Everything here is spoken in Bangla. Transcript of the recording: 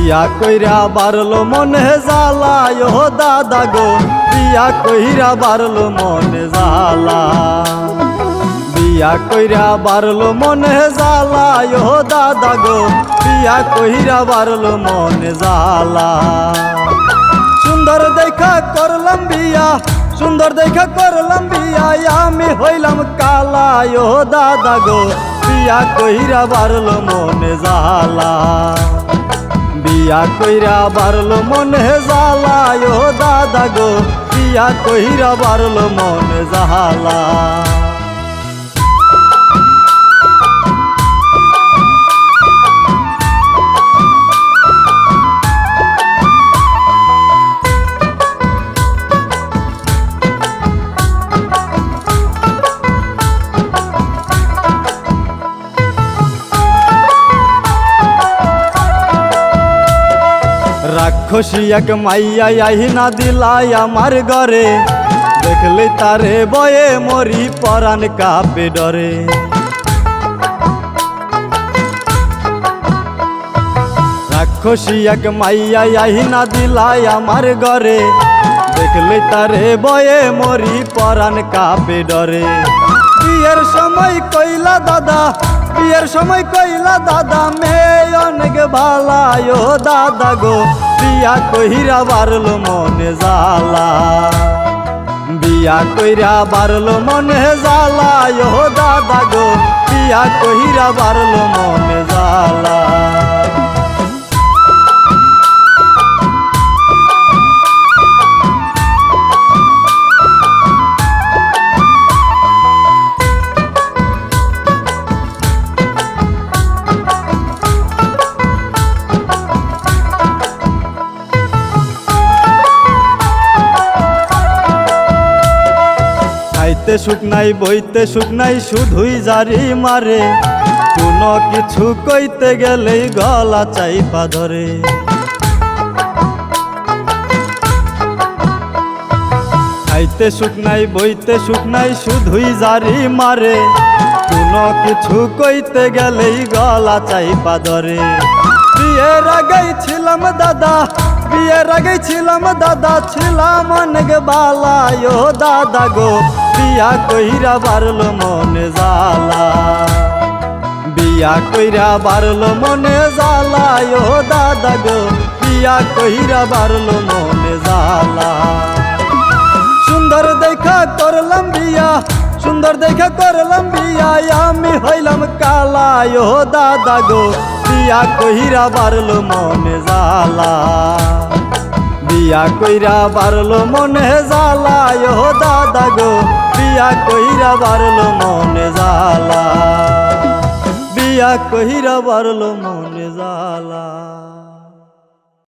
বিয়া কইরা বারলো মনে জ্বালা ও দাদা গো, বিয়া কইরা বারলো মনে জ্বালা। বিয়া কইরা বারলো মনে জ্বালা ও দাদা গো, বিয়া কইরা বারলো মনে জ্বালা। সুন্দর দেখা করলাম বিয়া, সুন্দর দেখা করলাম বিয়া, আমি হইলাম কালা ও দাদা গো, বিয়া কইরা বারলো মনে জ্বালা। বিয়া কইরা বারলো মনে জ্বালা ও দাদা গো, বিয়া কইরা বারলো মনে জ্বালা। রাক্ষসী এক মাইয়া আহিনা দিলাই আমার ঘরে, দেখলে তারে বয়ে মরি পরাণ কাঁপে ডরে। রাক্ষসী এক মাইয়া আহিনা দিলাই আমার ঘরে, দেখলে তারে বয়ে মরি পরাণ কাঁপে ডরে। বিয়ের সময় কইলা দাদা, বিয়ের সময় কইলা দাদা, মেয়ে অনেক ভালা ও দাদা গো, বিয়া কইরা বারলো মনে জ্বালা। বিয়া কইরা বারলো মনে জ্বালা ও দাদা গো, বিয়া কইরা বারলো মনে জ্বালা। খাইতে সুখ নাই বইতে সুখ নাই শুধুই জারি মারে, কোনো কিছু কইতে গেলেই গলা চাইপা ধরে। খাইতে সুখ নাই বইতে সুখ নাই শুধুই জারি মারে, কোনো কিছু কইতে গেলেই গলা চাইপা ধরে। বিয়ের আগেই ছিলাম দাদা, বিয়ের আগেই ছিলাম দাদা, ছিলাম অনেক বালা ও দাদা গো, বিয়া কইরা বারলো মনে জ্বালা। বিয়া কইরা বারলো মনে জ্বালা ও দাদা গো, বিয়া কইরা বারলো মনে জ্বালা। সুন্দর দেখা করলাম বিয়া, সুন্দর দেখা করলাম বিয়া, আমি হইলাম কালা ও দাদা গো, বিয়া কইরা বারলো মনে জ্বালা। বিয়া কইরা বারলো মনে জ্বালা ও দাদা গো, বিয়া কইরা বারলো মনে জ্বালা। বিয়া কইরা বারলো মনে জ্বালা।